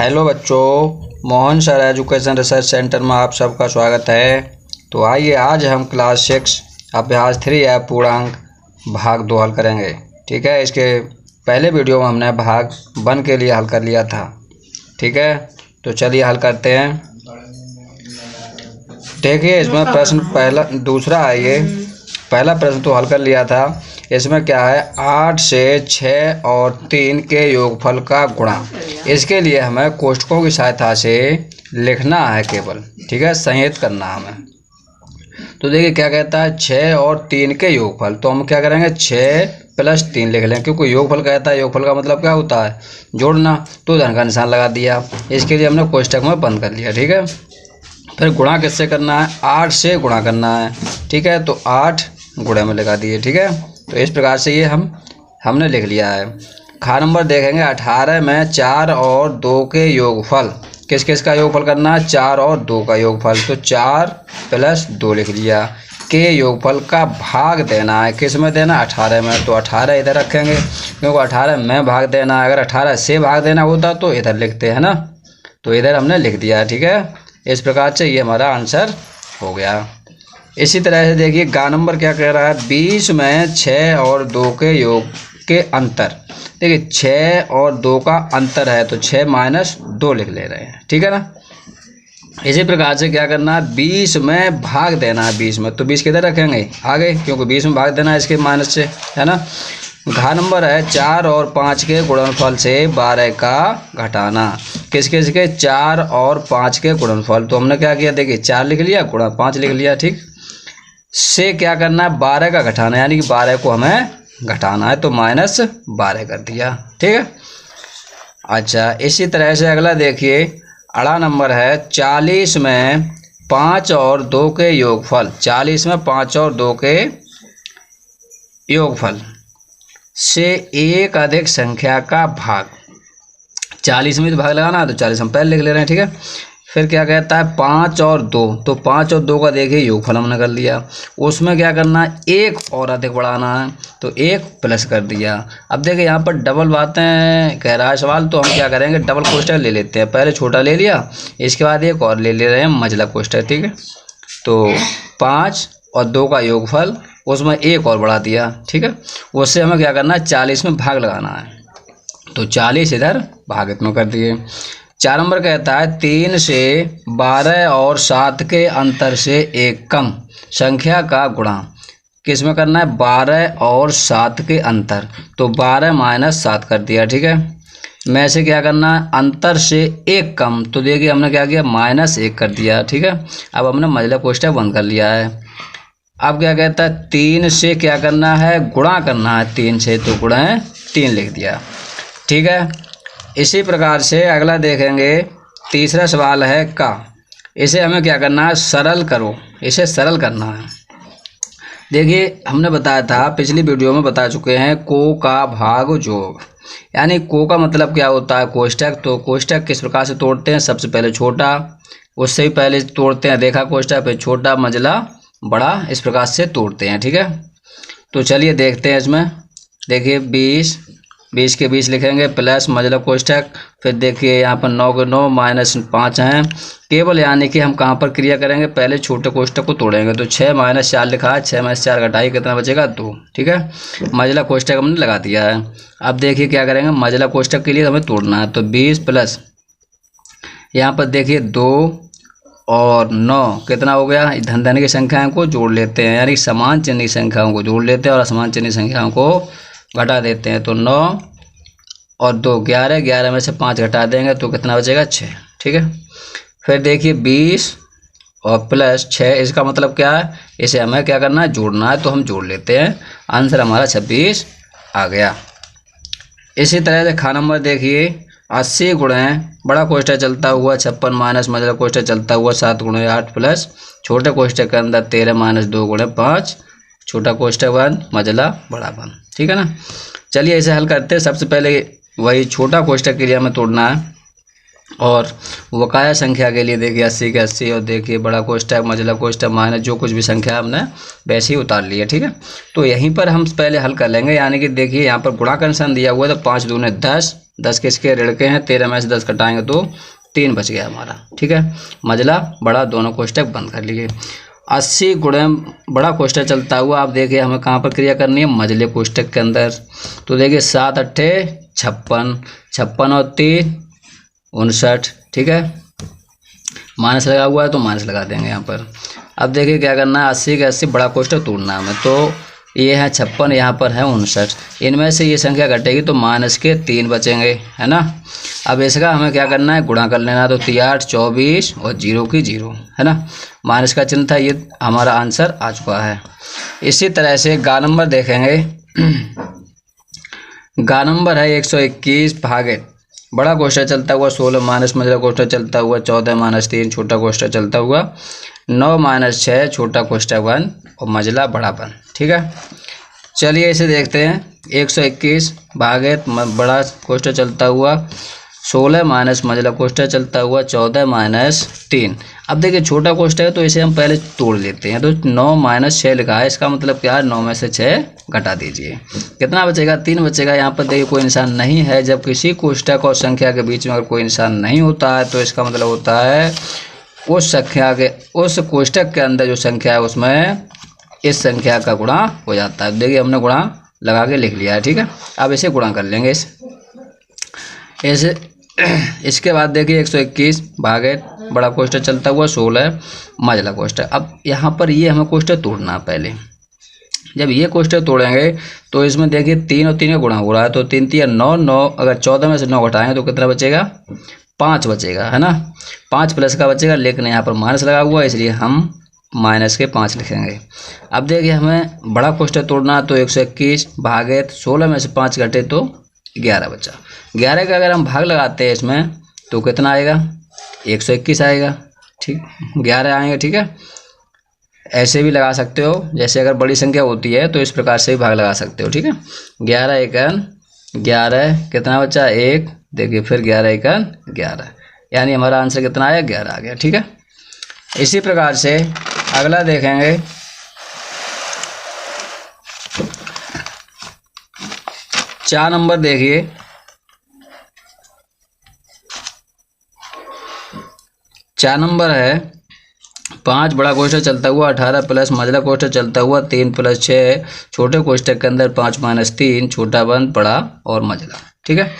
Hello बच्चों, Mohan sir education research centre में आप सबका स्वागत है। तो आइए आज हम क्लास 6 अभ्यास 3 है पूर्णांक भाग 2 हल करेंगे। ठीक है, इसके पहले वीडियो में हमने भाग 1 के लिए हल कर लिया था। ठीक है, तो चलिए हल करते हैं। देखिए इसमें प्रश्न दूसरा है। ये पहला प्रश्न तो हल कर लिया था। इसमें क्या है, 8 से 6 और 3 के योगफल का गुणा। इसके लिए हमें कोष्ठकों की सहायता से लिखना है केवल। ठीक है, संयुक्त करना है हमें। तो देखिए क्या कहता है, 6 और 3 के योगफल। तो हम क्या करेंगे, 6 + 3 लिख लें, क्योंकि योगफल कहता है। योगफल का मतलब क्या होता है, जोड़ना। तो धन का निशान लगा दिया। इसके लिए हमने कोष्ठक में बंद कर लिया। ठीक है, फिर गुणा किससे करना है, 8 से गुणा करना है। ठीक है, तो 8 गुणे में लगा दिए। ठीक है, तो इस प्रकार से ये हमने लिख लिया है। खा नंबर देखेंगे, 18 में 4 और 2 के योगफल। किस किस का योगफल करना है, 4 और 2 का योगफल। तो 4 + 2 लिख लिया। के योगफल का भाग देना है, किस में देना, 18 में। तो 18 इधर रखेंगे, क्योंकि 18 में भाग देना है। अगर 18 से भाग देना होता तो इधर लिखते हैं ना, तो इधर हमने लिख दिया। ठीक है, इस प्रकार से ये हमारा आंसर हो गया। इसी तरह से देखिए गा नंबर क्या कह रहा है, 20 में 6 और 2 के योग के अंतर। देखिए 6 और 2 का अंतर है, तो 6 - 2 लिख ले रहे हैं। ठीक है ना। इसी प्रकार से क्या करना है, 20 में भाग देना है। 20 में, तो 20 किधर रखेंगे, आगे, क्योंकि 20 में भाग देना है इसके माइनस से, है ना। घा नंबर है 4 और 5 के गुणनफल से 12 का घटाना। किस किस के, 4 और 5 के गुणनफल। तो हमने क्या किया, देखिए 4 लिख लिया, गुणा 5 लिख लिया। ठीक, से क्या करना है, 12 का घटाना, यानी कि 12 को हमें घटाना है, तो -12 कर दिया। ठीक है। अच्छा, इसी तरह से अगला देखिए, अड़ा नंबर है 40 में 5 और 2 के योगफल। 40 में 5 और 2 के योगफल से एक अधिक संख्या का भाग। 40 में तो भाग लगाना है, तो 40 हम पहले लिख ले रहे हैं। ठीक है, फिर क्या कहता है, 5 और 2। तो 5 और 2 का देखिए योगफल हमने कर लिया। उसमें क्या करना है, एक और अधिक बढ़ाना है, तो 1 प्लस कर दिया। अब देखिए यहाँ पर डबल बातें कह रहा है सवाल, तो हम क्या करेंगे, डबल कोष्ठक ले लेते हैं। पहले छोटा ले लिया, इसके बाद एक और ले रहे हैं मझला कोष्ठक। ठीक है, तो 5 और 2 का योगफल, उसमें एक और बढ़ा दिया। ठीक है, उससे हमें क्या करना है, 40 में भाग लगाना है, तो 40 इधर भागित में कर दिए। 4 नंबर कहता है 3 से 12 और 7 के अंतर से एक कम संख्या का गुणा। किस में करना है, 12 और 7 के अंतर। तो 12 - 7 कर दिया। ठीक है, में से क्या करना है, अंतर से एक कम। तो देखिए हमने क्या किया, -1 कर दिया। ठीक है, अब हमने मझला कोष्ठक बंद कर लिया है। अब क्या कहता है, 3 से क्या करना है, गुणा करना है। 3 से, तो गुणा 3 लिख दिया। ठीक है, इसी प्रकार से अगला देखेंगे, तीसरा सवाल है का। इसे हमें क्या करना है, सरल करो। इसे सरल करना है। देखिए हमने बताया था, पिछली वीडियो में बता चुके हैं, को का भाग जोग। यानी को का मतलब क्या होता है, कोष्ठक। तो कोष्ठक किस प्रकार से तोड़ते हैं, सबसे पहले छोटा, उससे ही पहले तोड़ते हैं रेखा कोष्ठक, फिर छोटा, मझला, बड़ा, इस प्रकार से तोड़ते हैं। ठीक है, तो चलिए देखते हैं इसमें। देखिए 20 के 20 लिखेंगे, प्लस मझला कोष्ठक। फिर देखिए यहाँ पर 9 के 9 -5 हैं केवल, यानी कि हम कहाँ पर क्रिया करेंगे, पहले छोटे कोष्ठक को तोड़ेंगे। तो 6 - 4 लिखा है, 6 - 4 घटाइए, कितना बचेगा, 2। ठीक है, मझला कोष्ठक हमने लगा दिया है। अब देखिए क्या करेंगे, मझला कोष्ठक के लिए हमें तोड़ना है। तो 20 प्लस यहाँ पर देखिए 2 और 9 कितना हो गया, धन की संख्याओं को जोड़ लेते हैं, यानी समान चिन्ह की संख्याओं को जोड़ लेते हैं और असमान चिन्ह की संख्याओं को घटा देते हैं। तो 9 और 2 11, 11 में से 5 घटा देंगे, तो कितना बचेगा, 6। ठीक है, फिर देखिए 20 और प्लस 6, इसका मतलब क्या है, इसे हमें क्या करना है, जोड़ना है। तो हम जोड़ लेते हैं, आंसर हमारा 26 आ गया। इसी तरह से खा नंबर देखिए, 80 गुणे बड़ा कोष्ठक चलता हुआ 56 - मझला कोष्ठक चलता हुआ 7 × 8 प्लस छोटे कोष्ठक के अंदर 13 - 2 × 5 छोटा कोष्ठक बंद, मझला बड़ा बंद। ठीक है ना। चलिए इसे हल करते हैं। सबसे पहले वही छोटा कोष्ठक के लिए हमें तोड़ना है, और बकाया संख्या के लिए देखिए 80 के 80, और देखिए बड़ा कोष्ठक, मझला कोष्ठक, माइनस जो कुछ भी संख्या हमने वैसे ही उतार ली है। ठीक है, तो यहीं पर हम पहले हल कर लेंगे। यानी कि देखिए यहाँ पर गुणा का निशान दिया हुआ है, तो 5 दूने 10 10 किसके ऋण के हैं, 13 में से 10 घटाएंगे तो 3 बच गया हमारा। ठीक है, मझला बड़ा दोनों कोष्टक बंद कर लिए। 80 गुणे बड़ा कोष्टक चलता हुआ, आप देखिए हमें कहाँ पर क्रिया करनी है, मझले कोष्टक के अंदर। तो देखिए 7 अट्ठे 56, 56 और 3 59। ठीक है, माइनस लगा हुआ है तो माइनस लगा देंगे यहाँ पर। अब देखिए क्या करना है, 80 के 80 बड़ा कोष्टक तोड़ना है हमें। तो ये है 56, यहाँ पर है 59। इनमें से ये संख्या घटेगी तो माइनस के 3 बचेंगे, है ना। अब इसका हमें क्या करना है, गुणा कर लेना। तो 3 24 और 0 की 0, है ना। माइनस का चिन्ह था, ये हमारा आंसर आ चुका है। इसी तरह से गा नंबर देखेंगे। गा नंबर है 121 भागे बड़ा कोष्टक चलता हुआ 16 माइनस मझला कोष्टक चलता हुआ 14 माइनस 3 छोटा कोष्टक चलता हुआ 9 माइनस 6 छोटा कोष्टक 1 और मझला बड़ा 1। ठीक है, चलिए इसे देखते हैं। 121 भागे बड़ा कोष्टक चलता हुआ 16 माइनस मझला कोष्टक चलता हुआ 14 माइनस 3। अब देखिए छोटा कोष्टक है तो इसे हम पहले तोड़ लेते हैं। तो 9 माइनस 6 लिखा है, इसका मतलब क्या है, 9 में से 6 घटा दीजिए, कितना बचेगा, 3 बचेगा। यहाँ पर देखिए कोई निशान नहीं है। जब किसी कोष्टक और संख्या के बीच में अगर कोई निशान नहीं होता है तो इसका मतलब होता है उस संख्या के उस कोष्टक के अंदर जो संख्या है उसमें इस संख्या का गुणा हो जाता है। देखिए हमने गुणा लगा के लिख लिया है। ठीक है, अब इसे गुणा कर लेंगे इसे। इसके बाद देखिए 121 भागे बड़ा कोष्टक चलता हुआ 16 मझला कोष्टक। अब यहाँ पर ये हमें कोष्टक तोड़ना है पहले। जब ये कोष्टक तोड़ेंगे तो इसमें देखिए 3 और 3 का गुणा हो रहा है। तो 3 3 9 9, अगर 14 में से 9 घटाएंगे तो कितना बचेगा, 5 बचेगा, है ना। 5 प्लस का बचेगा, लेकिन यहाँ पर माइनस लगा हुआ है इसलिए हम माइनस के 5 लिखेंगे। अब देखिए हमें बड़ा कोष्टक तोड़ना है। तो 121 भागे 16 में से 5 घटे तो 11 बचा। 11 का अगर हम भाग लगाते हैं इसमें तो कितना आएगा, 121 आएगा। ठीक, 11 आएंगे। ठीक है, ऐसे भी लगा सकते हो, जैसे अगर बड़ी संख्या होती है तो इस प्रकार से भी भाग लगा सकते हो। ठीक है, 11 एकन 11, कितना बचा, 1। देखिए फिर 11 एकन 11, यानी हमारा आंसर कितना आया, 11 आ गया। ठीक है, इसी प्रकार से अगला देखेंगे। चार नंबर देखिए। 4 नंबर है 5 बड़ा कोष्टक चलता हुआ 18 प्लस मझला कोष्टक चलता हुआ 3 प्लस 6 छोटे कोष्टक के अंदर 5 माइनस 3 छोटा 1 बड़ा और मझला। ठीक है,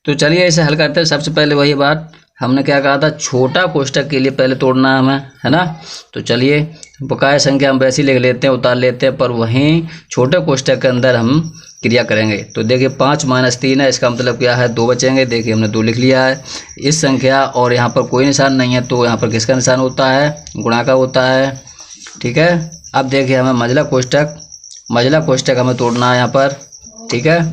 तो चलिए इसे हल करते हैं। सबसे पहले वही बात हमने क्या कहा था, छोटा कोष्टक के लिए पहले तोड़ना है हमें, है ना। तो चलिए बकाया संख्या हम वैसे ही लिख लेते हैं, उतार लेते हैं, पर वहीं छोटे कोष्टक के अंदर हम क्रिया करेंगे। तो देखिए 5 माइनस 3 है, इसका मतलब क्या है, 2 बचेंगे। देखिए हमने 2 लिख लिया है इस संख्या, और यहाँ पर कोई निशान नहीं है तो यहाँ पर किसका निशान होता है, गुणा का होता है। ठीक है, अब देखिए हमें मझला कोष्टक हमें तोड़ना है यहाँ पर। ठीक है,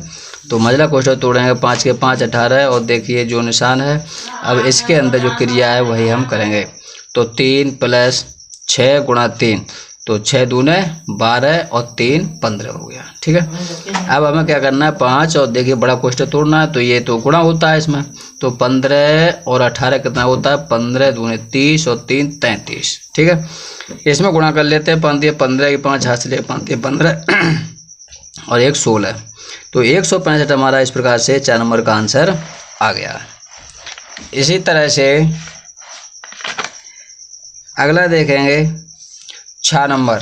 तो मझला कोष्टक तोड़ेंगे। 5 के 5 18, और देखिए जो निशान है, अब इसके अंदर जो क्रिया है वही हम करेंगे। तो 3 प्लस 6 गुणा 3, तो 6 दूने 12 और 3 15 हो गया। ठीक है, अब हमें क्या करना है, 5 और देखिए बड़ा कोष्टक तोड़ना है। तो ये तो गुणा होता है इसमें, तो 15 और 18 कितना होता है, 15 दूने 30 और 3 33। ठीक है, इसमें गुणा कर लेते हैं। 15 की 5 हाथ से ले 15 और 1 16, तो 165 हमारा इस प्रकार से 4 नंबर का आंसर आ गया। इसी तरह से अगला देखेंगे 6 नंबर।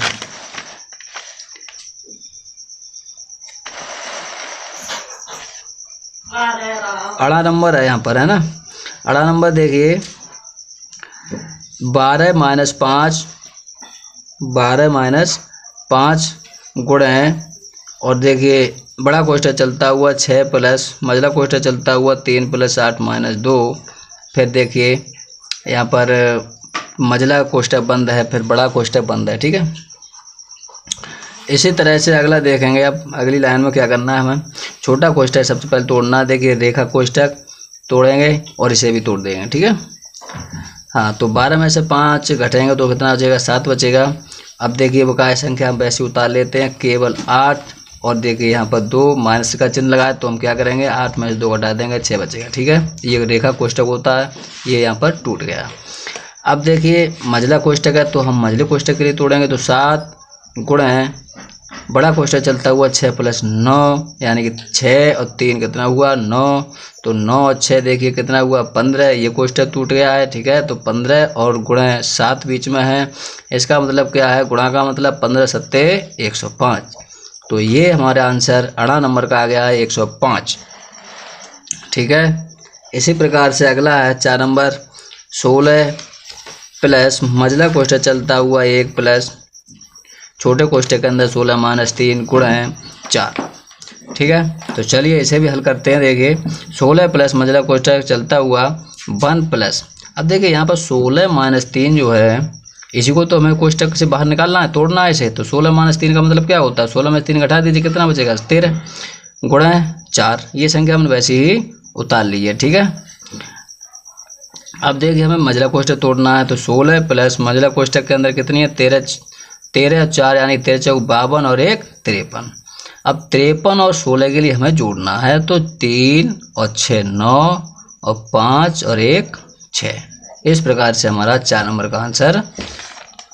अड़ा नंबर है यहाँ पर, है ना। अड़ा नंबर देखिए 12 माइनस 5 गुणे, और देखिए बड़ा कोष्टक चलता हुआ 6 प्लस मझला कोष्टक चलता हुआ 3 प्लस 8 माइनस 2। फिर देखिए यहाँ पर मझला कोष्टक बंद है, फिर बड़ा कोष्टक बंद है। ठीक है, इसी तरह से अगला देखेंगे। अब अगली लाइन में क्या करना है, हमें छोटा कोष्टक सबसे पहले तोड़ना है। देखिए रेखा कोष्टक तोड़ेंगे और इसे भी तोड़ देंगे। ठीक है, हाँ, तो 12 में से 5 घटेंगे तो कितना बचेगा, 7 बचेगा। अब देखिए बकाया संख्या हम वैसे उतार लेते हैं, केवल 8, और देखिए यहाँ पर 2 माइनस का चिन्ह लगाए तो हम क्या करेंगे, 8 में से 2 घटा देंगे, 6 बचेगा। ठीक है, ये रेखा कोष्टक होता है, ये यहाँ पर टूट गया। अब देखिए मझला कोष्टक है तो हम मझले कोष्टक के लिए तोड़ेंगे। तो 7 गुणे बड़ा कोष्ठक चलता हुआ 6 + 9 यानी कि 6 और 3 कितना हुआ 9, तो 9 और 6 देखिए कितना हुआ 15, ये कोष्ठक टूट गया है। ठीक है, तो 15 और गुणे 7 बीच में है, इसका मतलब क्या है, गुणा का मतलब 15 × 7 = 105। तो ये हमारा आंसर 18 नंबर का आ गया है 105। ठीक है, इसी प्रकार से अगला है 4 नंबर, 16 प्लस मझला कोष्ठक चलता हुआ 1 प्लस छोटे कोष्ठक के अंदर 16 - 3 गुणे 4। ठीक है, तो चलिए इसे भी हल करते हैं। देखिए 16 प्लस मझला कोष्ठक चलता हुआ 1 प्लस, अब देखिए यहाँ पर 16 - 3 जो है, इसी को तो हमें कोष्ठक से बाहर निकालना है, तोड़ना है इसे। तो 16 - 3 का मतलब क्या होता है, 16 में 3 घटा दीजिए, कितना बचेगा 13 गुणे 4। ये संख्या हमने वैसे ही उतार ली है। ठीक है, अब देखिए हमें मझला कोष्ठक तोड़ना है, तो 16 प्लस मझला कोष्ठक के अंदर कितनी है 13 और 4 यानी 13 × 4 = 52 और 1 = 53। अब 53 और 16 के लिए हमें जोड़ना है, तो 3 और 6 = 9 और 5 और 1 = 6। इस प्रकार से हमारा 4 नंबर का आंसर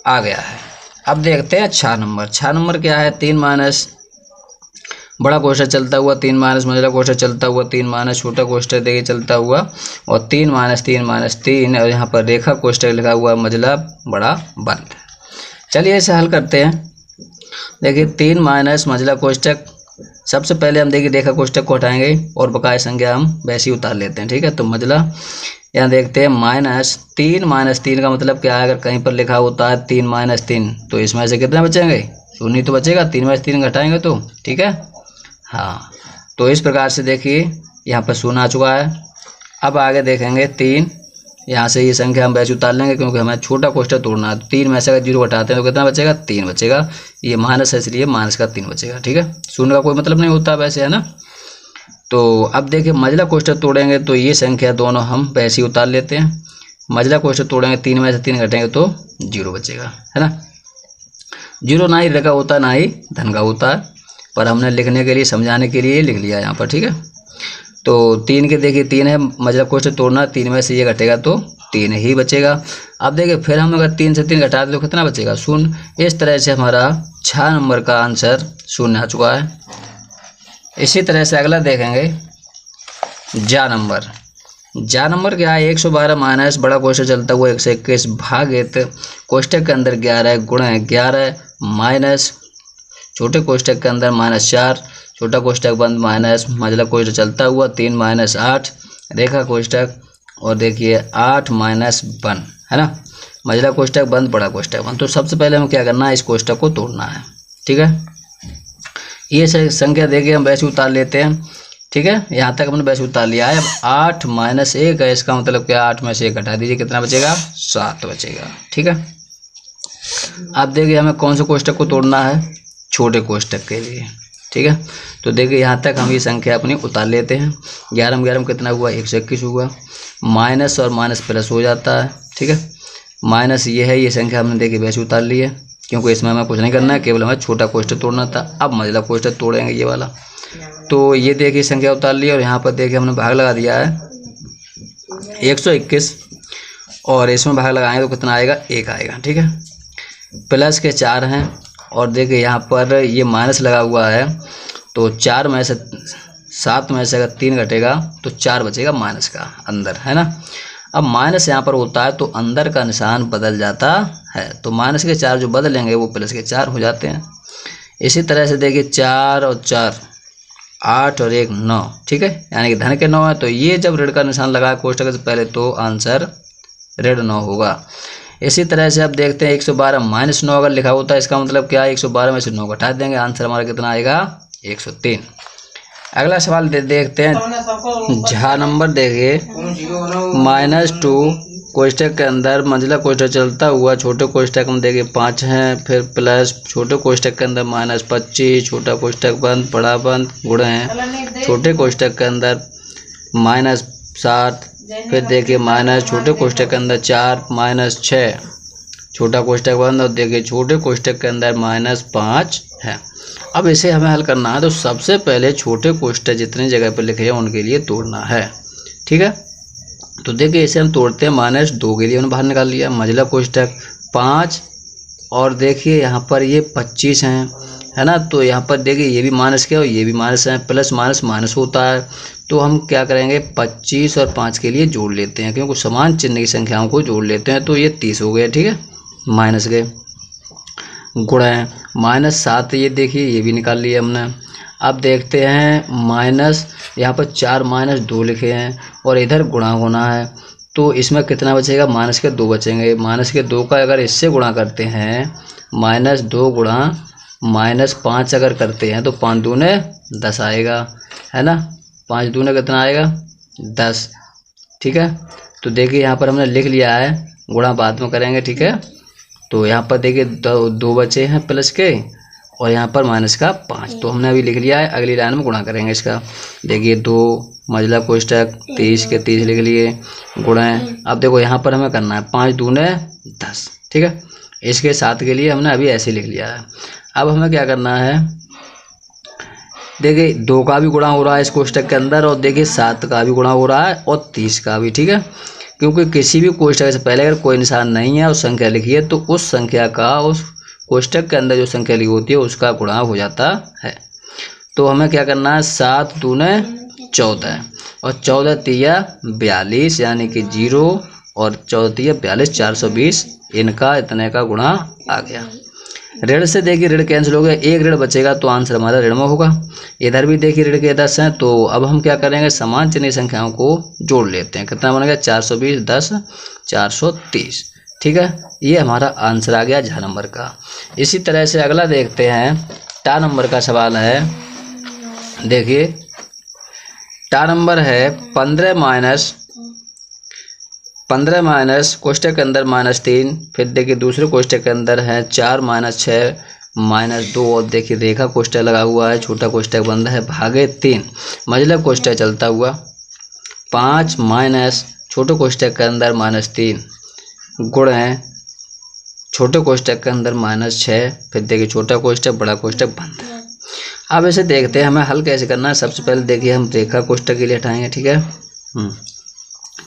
आ गया है। अब देखते हैं 6 नंबर। 6 नंबर क्या है, 3 माइनस बड़ा कोष्ठक चलता हुआ 3 माइनस मझला कोष्ठक चलता हुआ 3 माइनस छोटा कोष्ठक देखिए चलता हुआ, और 3 - 3 - 3 और यहाँ पर रेखा कोष्ठक लिखा हुआ मझला बड़ा बंद। चलिए इसे हल करते हैं। देखिए 3 माइनस मझला कोष्ठक, सबसे पहले हम देखिए रेखा कोष्ठक को हटाएंगे और बकाया संख्या हम वैसे ही उतार लेते हैं। ठीक है, तो मझला यहाँ देखते हैं -3 - 3 का मतलब क्या है, अगर कहीं पर लिखा होता है 3 - 3 तो इसमें से कितना बचेंगे, शून्य तो बचेगा, 3 में से 3 घटाएंगे तो। ठीक है, हाँ, तो इस प्रकार से देखिए यहाँ पर शून्य आ चुका है। अब आगे देखेंगे 3, यहाँ से ये संख्या हम वैसे उतार लेंगे क्योंकि हमें छोटा कोष्ठक तोड़ना है। 3 में से अगर 0 घटाते हैं तो कितना बचेगा, 3 बचेगा, ये माइनस है इसलिए माइनस का 3 बचेगा। ठीक है, शून्य का कोई मतलब नहीं होता वैसे, है ना। तो अब देखिए मझला कोष्ठक तोड़ेंगे तो ये संख्या दोनों हम वैसे ही उतार लेते हैं। मझला कोष्ठक तोड़ेंगे 3 में से 3 घटेंगे तो 0 बचेगा, है ना। 0 ना ही ऋण का होता ना ही धन का होता है, पर हमने लिखने के लिए समझाने के लिए लिख लिया यहाँ पर। ठीक है, तो 3 के देखिए 3 है, मझला कोष्ठक तोड़ना, 3 में से ये घटेगा तो 3 ही बचेगा। अब देखिए फिर हम अगर 3 से 3 घटा दें तो कितना बचेगा, शून्य। इस तरह से हमारा 6 नंबर का आंसर शून्य आ चुका है। इसी तरह से अगला देखेंगे जा नंबर। जा नंबर क्या है, 112 माइनस बड़ा कोष्ठक चलता हुआ 121 भागित कोष्ठक के अंदर 11 गुणे 11 माइनस छोटे कोष्ठक के अंदर -4 छोटा कोष्ठक बंद माइनस मझला कोष्ठक चलता हुआ 3 - 8 रेखा कोष्ठक, और देखिए 8 - 1, है ना। मझला कोष्ठक बंद बड़ा कोष्ठक बंद। तो सबसे पहले हमें क्या करना है, इस कोष्ठक को तोड़ना है। ठीक है, ये संख्या देखिए हम वैसे उतार लेते हैं। ठीक है, यहाँ तक हमने वैसे उतार लिया है। अब 8 - 1 है, इसका मतलब क्या, 8 में से 1 घटा दीजिए, कितना बचेगा, 7 बचेगा। ठीक है, अब देखिए हमें कौन से कोष्ठक को तोड़ना है, छोटे कोष्ठक के लिए। ठीक है, तो देखिए यहाँ तक हम ये संख्या अपनी उतार लेते हैं। 11 में 11 कितना हुआ, 121 हुआ, माइनस और माइनस प्लस हो जाता है। ठीक है, माइनस ये है, ये संख्या हमने देखिए वैसे उतार ली है क्योंकि इसमें हमें कुछ नहीं करना है, केवल हमें छोटा कोष्ठक तोड़ना था। अब मझला कोष्ठक तोड़ेंगे ये वाला, तो ये देखिए संख्या उतार ली और यहाँ पर देखिए हमने भाग लगा दिया है 121, और इसमें भाग लगाएंगे तो कितना आएगा, 1 आएगा। ठीक है, प्लस के 4 हैं, और देखिए यहाँ पर ये माइनस लगा हुआ है, तो 4 में से 7 में से अगर 3 घटेगा तो 4 बचेगा माइनस का अंदर, है ना। अब माइनस यहाँ पर होता है तो अंदर का निशान बदल जाता है, तो माइनस के 4 जो बदलेंगे वो प्लस के 4 हो जाते हैं। इसी तरह से देखिए 4 और 4 8 और 1 9। ठीक है, यानी कि धन के 9 है, तो ये जब ऋण का निशान लगा कोष्ठक से पहले तो आंसर ऋण 9 होगा। इसी तरह से अब देखते हैं 112 - 9 अगर लिखा होता है, इसका मतलब क्या है, 112 में से 9 घटा देंगे, आंसर हमारा कितना आएगा, 103। अगला सवाल देखते हैं झा नंबर। देखिए -2 कोष्ठक के अंदर मझला कोष्ठक चलता हुआ छोटे कोष्ठक में देखिए 5 हैं, फिर प्लस छोटे कोष्ठक के अंदर -25 छोटा कोष्ठक बंद बड़ा बंद गुणे हैं छोटे कोष्ठक के अंदर -7, फिर देखिए माइनस छोटे कोष्ठक के अंदर 4 -6 छोटा कोष्ठक बंद, और देखिए छोटे कोष्ठक के अंदर -5 है। अब इसे हमें हल करना है, तो सबसे पहले छोटे कोष्ठक जितनी जगह पर लिखे हैं उनके लिए तोड़ना है। ठीक है, तो देखिए इसे हम तोड़ते हैं, -2 के लिए हमने बाहर निकाल लिया, मझला कोष्ठक 5 और देखिए यहाँ पर ये 25 हैं, है ना। तो यहाँ पर देखिए ये भी माइनस के और ये भी माइनस है, प्लस माइनस माइनस होता है। तो हम क्या करेंगे 25 और 5 के लिए जोड़ लेते हैं, क्योंकि समान चिन्ह की संख्याओं को जोड़ लेते हैं। तो ये 30 हो गए, ठीक है, माइनस गए, गुणा है -7, ये देखिए ये भी निकाल लिया हमने। अब देखते हैं माइनस, यहाँ पर 4 -2 लिखे हैं और इधर गुणा होना है। तो इसमें कितना बचेगा, माइनस के 2 बचेंगे। माइनस के 2 का अगर इससे गुणा करते हैं, -2 गुणा -5 अगर करते हैं तो 5 दूने 10 आएगा, है ना। 5 दूने कितना आएगा 10, ठीक है। तो देखिए यहाँ पर हमने लिख लिया है, गुणा बाद में करेंगे, ठीक है। तो यहाँ पर देखिए दो बचे हैं प्लस के और यहाँ पर माइनस का 5, तो हमने अभी लिख लिया है। अगली लाइन में गुणा करेंगे इसका। देखिए 2 मजला कोष्टक 30 के 30 लिख लिए, गुणा है। अब देखो यहाँ पर हमें करना है 5 दूने 10, ठीक है। इसके 7 के लिए हमने अभी ऐसे लिख लिया है। अब हमें क्या करना है, देखिए 2 का भी गुणा हो रहा है इस कोष्टक के अंदर और देखिए 7 का भी गुणा हो रहा है और 30 का भी, ठीक है। क्योंकि किसी भी कोष्टक से पहले अगर कोई निशान नहीं है और संख्या लिखी है तो उस संख्या का उस कोष्टक के अंदर जो संख्या लिखी होती है उसका गुणा हो जाता है। तो हमें क्या करना है, 7 दूने 14 और 14 तिया 42, यानी कि 0 और 14 तिया 42, 420, इनका इतने का गुणा आ गया। ऋण से देखिए ऋण कैंसिल हो गया, एक ऋण बचेगा तो आंसर हमारा ऋण में होगा। इधर भी देखिए ऋण के 10 हैं, तो अब हम क्या करेंगे, समान चिन्ह संख्याओं को जोड़ लेते हैं। कितना बनेगा 420, 10, 430, ठीक है। ये हमारा आंसर आ गया झ नंबर का। इसी तरह से अगला देखते हैं, टा नंबर का सवाल है। देखिए टा नंबर है 15 माइनस कोष्टक के अंदर -3, फिर देखिए दूसरे कोष्टक के अंदर है 4 -6 -2 और देखिए रेखा कोष्टक लगा हुआ है, छोटा कोष्टक बंद है, भागे 3 मझला कोष्टक चलता हुआ, 5 माइनस छोटे कोष्टक के अंदर -3 गुण है छोटे कोष्टक के अंदर -6, फिर देखिए छोटा कोष्टक बड़ा कोष्टक बंद है। अब इसे देखते हैं हमें हल कैसे करना है। सबसे पहले देखिए हम रेखा कोष्टक के लिए हटाएंगे, ठीक है।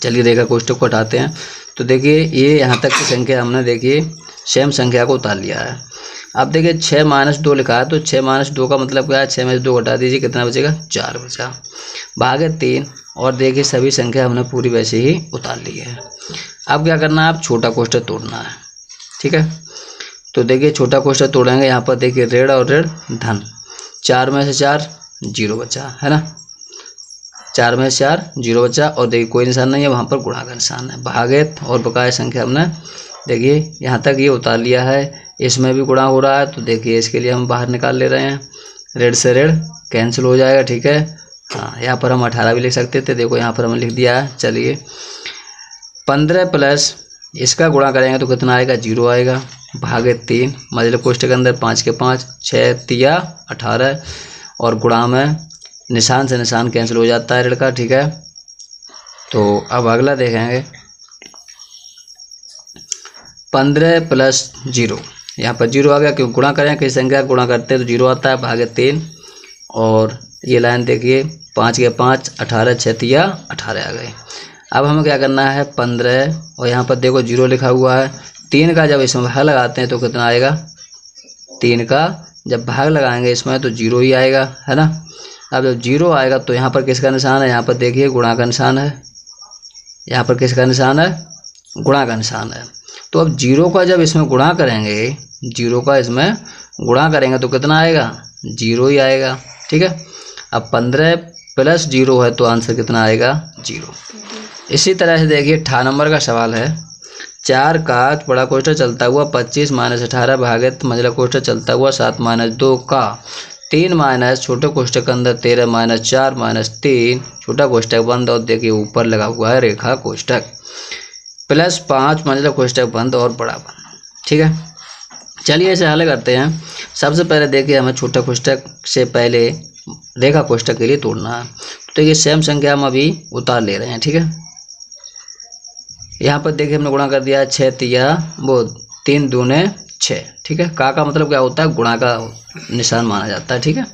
चलिए रेखा कोष्टक को हटाते हैं। तो देखिए ये यहाँ तक की संख्या हमने देखिए सेम संख्या को उतार लिया है। अब देखिए 6 -2 लिखा है, तो 6 -2 का मतलब क्या है, 6 में से 2 हटा दीजिए, कितना बचेगा 4 बचा, भागे 3 और देखिए सभी संख्या हमने पूरी वैसे ही उतार ली है। अब क्या करना है, आप छोटा कोष्टक तोड़ना है, ठीक है। तो देखिए छोटा कोष्टक तोड़ेंगे, यहाँ पर देखिए ऋण और ऋण धन, 4 में से 4 0 बचा, है ना। 4 में से 4 0 बचा और देखिए कोई निशान नहीं है, वहाँ पर गुणा का निशान है, भागित और बकाया संख्या हमने देखिए यहाँ तक ये उतार लिया है। इसमें भी गुणा हो रहा है, तो देखिए इसके लिए हम बाहर निकाल ले रहे हैं, ऋण से ऋण कैंसिल हो जाएगा, ठीक है। हाँ, यहाँ पर हम 18 भी लिख सकते थे, देखो यहाँ पर हमने लिख दिया है। चलिए 15 प्लस इसका गुणा करेंगे तो कितना आएगा 0 आएगा, भागे 3 मझले कोष्टक के अंदर 5 के 5, 6 तिया 18 और गुणा में निशान से निशान कैंसिल हो जाता है ऋण का, ठीक है। तो अब अगला देखेंगे 15 प्लस 0, यहाँ पर 0 आ गया, क्योंकि गुणा करें किसी संख्या गुणा करते हैं तो 0 आता है, भागे 3 और ये लाइन देखिए 5 के 5, 18, 6 तिया 18 आ गए। अब हमें क्या करना है 15 और यहाँ पर देखो 0 लिखा हुआ है, 3 का जब इसमें भाग लगाते हैं तो कितना आएगा, 3 का जब भाग लगाएंगे इसमें तो 0 ही आएगा, है ना। अब जब 0 आएगा तो यहाँ पर किसका निशान है, यहाँ पर देखिए गुणा का निशान है, यहाँ पर किसका निशान है, गुणा का निशान है। तो अब 0 का जब इसमें गुणा करेंगे, 0 का इसमें गुणा करेंगे तो कितना आएगा 0 ही आएगा, ठीक है। अब 15 प्लस 0 है तो आंसर कितना आएगा 0। इसी तरह से देखिए 18 नंबर का सवाल है, 4 का बड़ा कोष्टक चलता हुआ 25 माइनस 18 भागित मझला कोष्टक चलता हुआ 7 माइनस 2 का 3 माइनस छोटे कोष्टक के अंदर 13 माइनस 4 माइनस 3 छोटा कोष्टक बंद और देखिए ऊपर लगा हुआ है रेखा कोष्टक प्लस 5 मझला कोष्टक बंद और बड़ा बंद, ठीक है। चलिए इसे हल करते हैं। सबसे पहले देखिए हमें छोटा कोष्टक से पहले रेखा कोष्टक के लिए तोड़ना है। तो देखिए सेम संख्या हम अभी उतार ले रहे हैं, ठीक है। यहाँ पर देखिए हमने गुणा कर दिया 6 तिया वो 3 दूने 6, ठीक है। का मतलब क्या होता है, गुणा का निशान माना जाता है, ठीक है।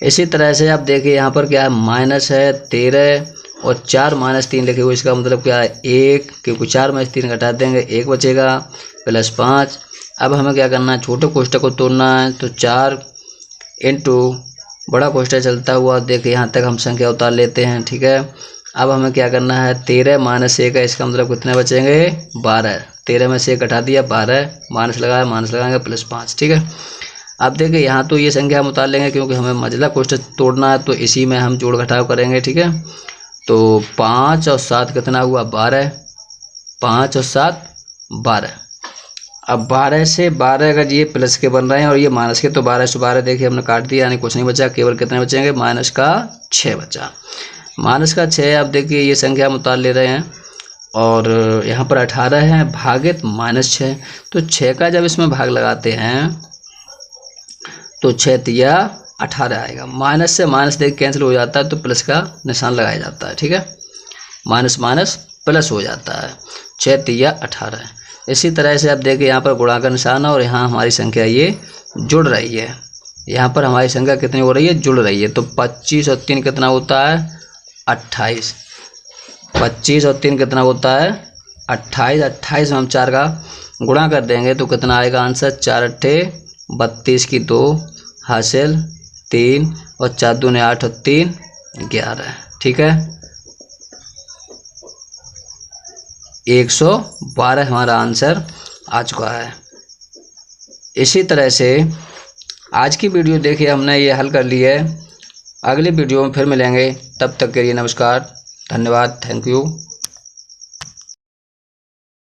इसी तरह से आप देखिए यहाँ पर क्या है, माइनस है 13 और 4 माइनस 3 लिखे हुए, इसका मतलब क्या है 1, क्योंकि 4 में से 3 घटा देंगे 1 बचेगा, प्लस 5 अब हमें क्या करना है, छोटे कोष्ठक को तोड़ना है। तो 4 इंटू बड़ा कोष्ठक चलता हुआ, देखिए यहाँ तक हम संख्या उतार लेते हैं, ठीक है। अब हमें क्या करना है, 13 माइनस 1 है, इसका मतलब कितने बचेंगे 12। 13 में से 1 घटा दिया, 12 माइनस लगाया, माइनस लगाएंगे प्लस 5, ठीक है। अब देखिए यहाँ तो ये संख्या हम उतार लेंगे क्योंकि हमें मझला कोष्ठक तोड़ना है, तो इसी में हम जोड़ घटाव करेंगे, ठीक है। तो 5 और 7 कितना हुआ 12, 5 और 7 12। अब 12 से 12 अगर ये प्लस के बन रहे हैं और ये माइनस के, तो 12 से 12 देखिए हमने काट दिया, यानी कुछ नहीं बचा, केवल कितने बचेंगे माइनस का 6 बचा। माइनस का 6। अब देखिए ये संख्या हम उतार ले रहे हैं और यहाँ पर 18 है भागित -6। तो 6 का जब इसमें भाग लगाते हैं तो 6 तिया 18 आएगा। माइनस से माइनस देख कैंसिल हो जाता है, तो प्लस का निशान लगाया जाता है, ठीक है। माइनस माइनस प्लस हो जाता है, 6 तिया 18। इसी तरह से आप देखिए यहाँ पर गुणा का निशान है और यहाँ हमारी संख्या ये जुड़ रही है। यहाँ पर हमारी संख्या कितनी हो रही है, जुड़ रही है। तो 25 और 3 कितना होता है 28। 25 और 3 कितना होता है 28। 28 में हम 4 का गुणा कर देंगे तो कितना आएगा आंसर, 4 अट्ठे 32 की 2 हासिल 3 और 4 दूने 8 और 3 11, ठीक है। 112 हमारा आंसर आ चुका है। इसी तरह से आज की वीडियो देखिए हमने ये हल कर ली है। अगली वीडियो में फिर मिलेंगे, तब तक के लिए नमस्कार, धन्यवाद, थैंक यू।